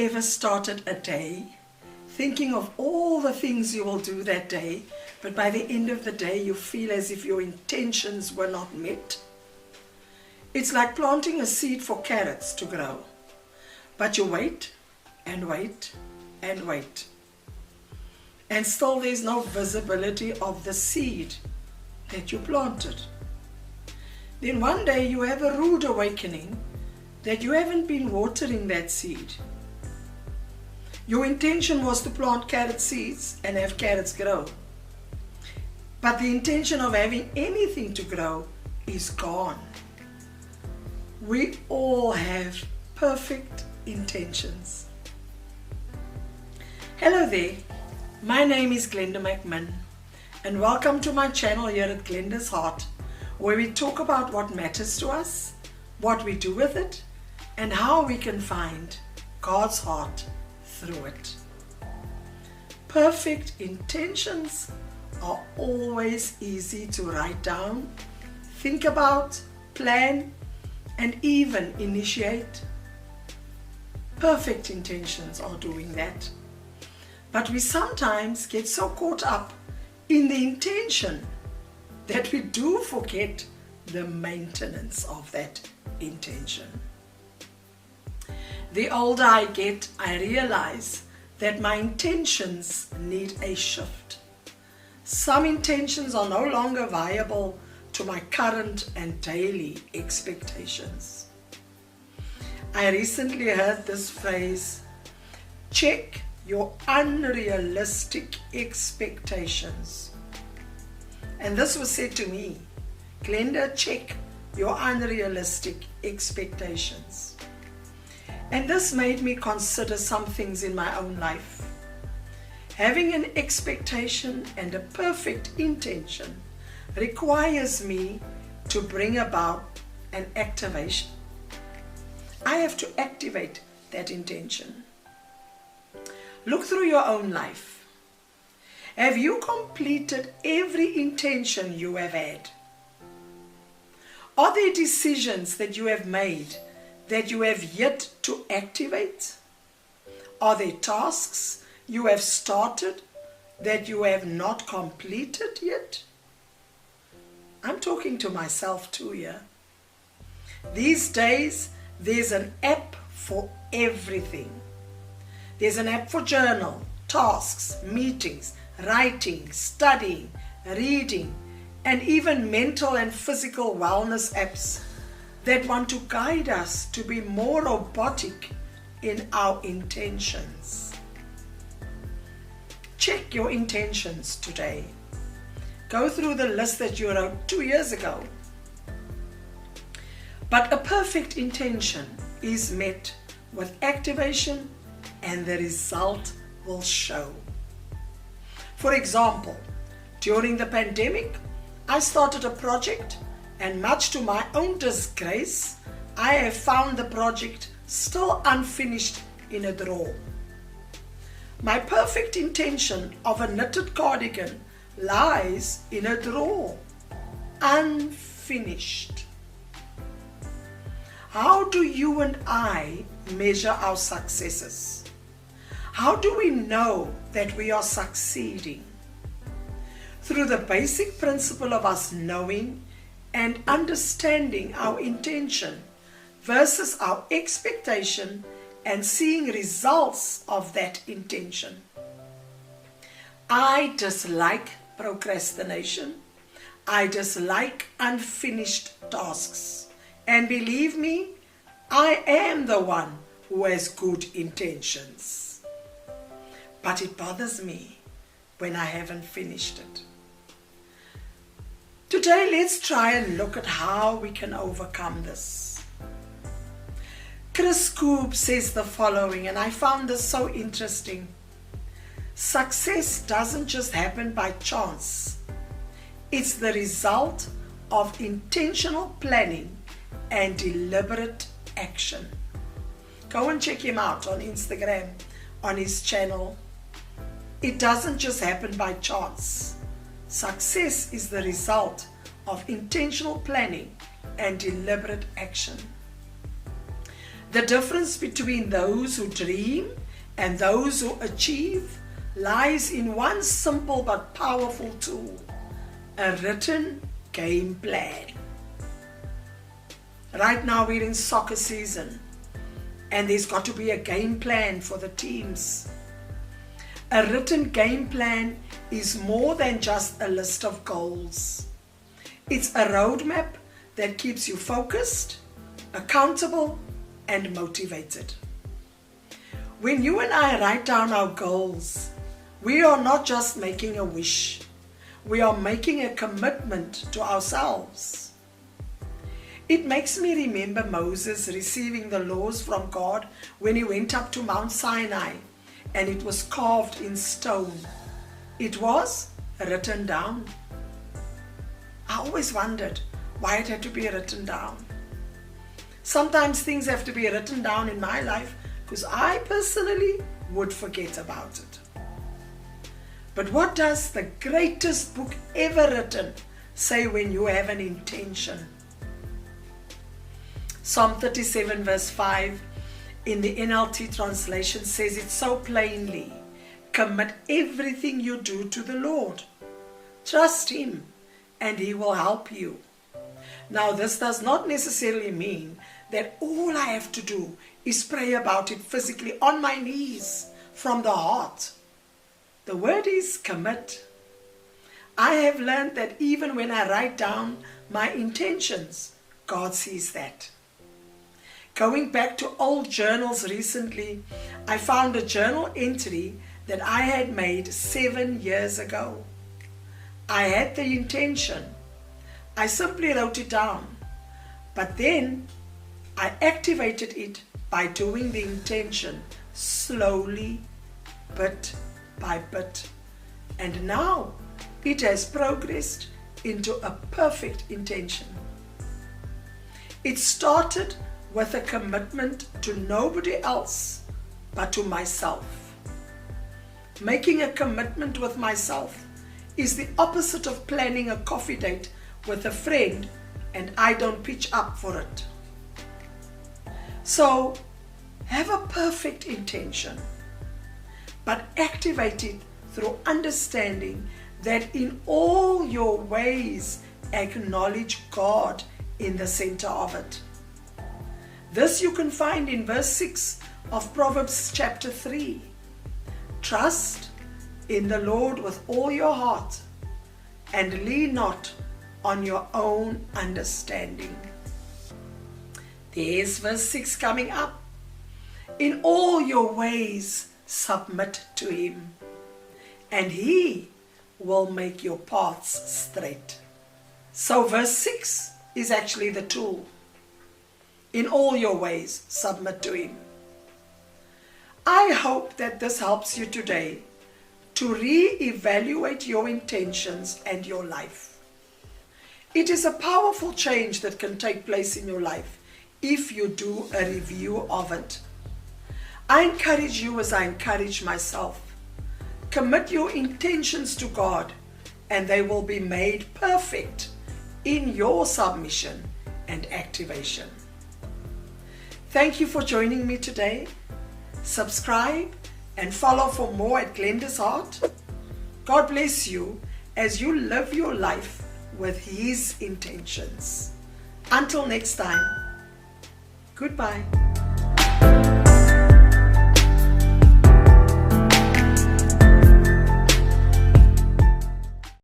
ever started a day thinking of all the things you will do that day, but by the end of the day you feel as if your intentions were not met? It's like planting a seed for carrots to grow, but you wait and wait and wait, and still there's no visibility of the seed that you planted. Then one day you have a rude awakening that you haven't been watering that seed. Your intention was to plant carrot seeds and have carrots grow, but the intention of having anything to grow is gone. We all have perfect intentions. Hello there, my name is Glenda McMahon, and welcome to my channel here at Glenda's Heart, where we talk about what matters to us, what we do with it, and how we can find God's heart through it. Perfect intentions are always easy to write down, think about, plan, and even initiate. Perfect intentions are doing that. But we sometimes get so caught up in the intention that we do forget the maintenance of that intention. The older I get, I realize that my intentions need a shift. Some intentions are no longer viable to my current and daily expectations. I recently heard this phrase, check your unrealistic expectations. And this was said to me, Glenda, check your unrealistic expectations. And this made me consider some things in my own life. Having an expectation and a perfect intention requires me to bring about an activation. I have to activate that intention. Look through your own life. Have you completed every intention you have had? Are there decisions that you have made that you have yet to activate? Are there tasks you have started that you have not completed yet? I'm talking to myself too here. These days, there's an app for everything. There's an app for journal, tasks, meetings, writing, studying, reading, and even mental and physical wellness apps that want to guide us to be more robotic in our intentions. Check your intentions today. Go through the list that you wrote 2 years ago. But a perfect intention is met with activation, and the result will show. For example, during the pandemic, I started a project, and much to my own disgrace, I have found the project still unfinished in a drawer. My perfect intention of a knitted cardigan lies in a drawer, unfinished. How do you and I measure our successes? How do we know that we are succeeding? Through the basic principle of us knowing and understanding our intention versus our expectation and seeing results of that intention. I dislike procrastination. I dislike unfinished tasks. And believe me, I am the one who has good intentions. But it bothers me when I haven't finished it. Today, let's try and look at how we can overcome this. Chris Koob says the following, and I found this so interesting. Success doesn't just happen by chance. It's the result of intentional planning and deliberate action. Go and check him out on Instagram, on his channel. It doesn't just happen by chance. Success is the result of intentional planning and deliberate action. The difference between those who dream and those who achieve lies in one simple but powerful tool: a written game plan. Right now we're in soccer season, and there's got to be a game plan for the teams. A written game plan is more than just a list of goals. It's a roadmap that keeps you focused, accountable, and motivated. When you and I write down our goals, we are not just making a wish. We are making a commitment to ourselves. It makes me remember Moses receiving the laws from God when he went up to Mount Sinai, and it was carved in stone. It was written down. I always wondered why it had to be written down. Sometimes things have to be written down in my life because I personally would forget about it. But what does the greatest book ever written say when you have an intention? Psalm 37 verse 5 in the NLT translation says it so plainly: commit everything you do to the Lord. Trust Him and He will help you. Now, this does not necessarily mean that all I have to do is pray about it physically on my knees from the heart. The word is commit. I have learned that even when I write down my intentions, God sees that. Going back to old journals recently, I found a journal entry that I had made 7 years ago. I had the intention. I simply wrote it down. But then I activated it by doing the intention slowly, bit by bit. And now it has progressed into a perfect intention. It started with a commitment to nobody else but to myself. Making a commitment with myself is the opposite of planning a coffee date with a friend and I don't pitch up for it. So have a perfect intention, but activate it through understanding that in all your ways acknowledge God in the center of it. This you can find in verse 6 of Proverbs chapter 3. Trust in the Lord with all your heart and lean not on your own understanding. There's verse 6 coming up. In all your ways submit to Him, and He will make your paths straight. So verse 6 is actually the tool. In all your ways submit to Him. I hope that this helps you today to re-evaluate your intentions and your life. It is a powerful change that can take place in your life if you do a review of it. I encourage you as I encourage myself. Commit your intentions to God and they will be made perfect in your submission and activation. Thank you for joining me today. Subscribe and follow for more at Glenda's Heart. God bless you as you live your life with His intentions. Until next time, goodbye.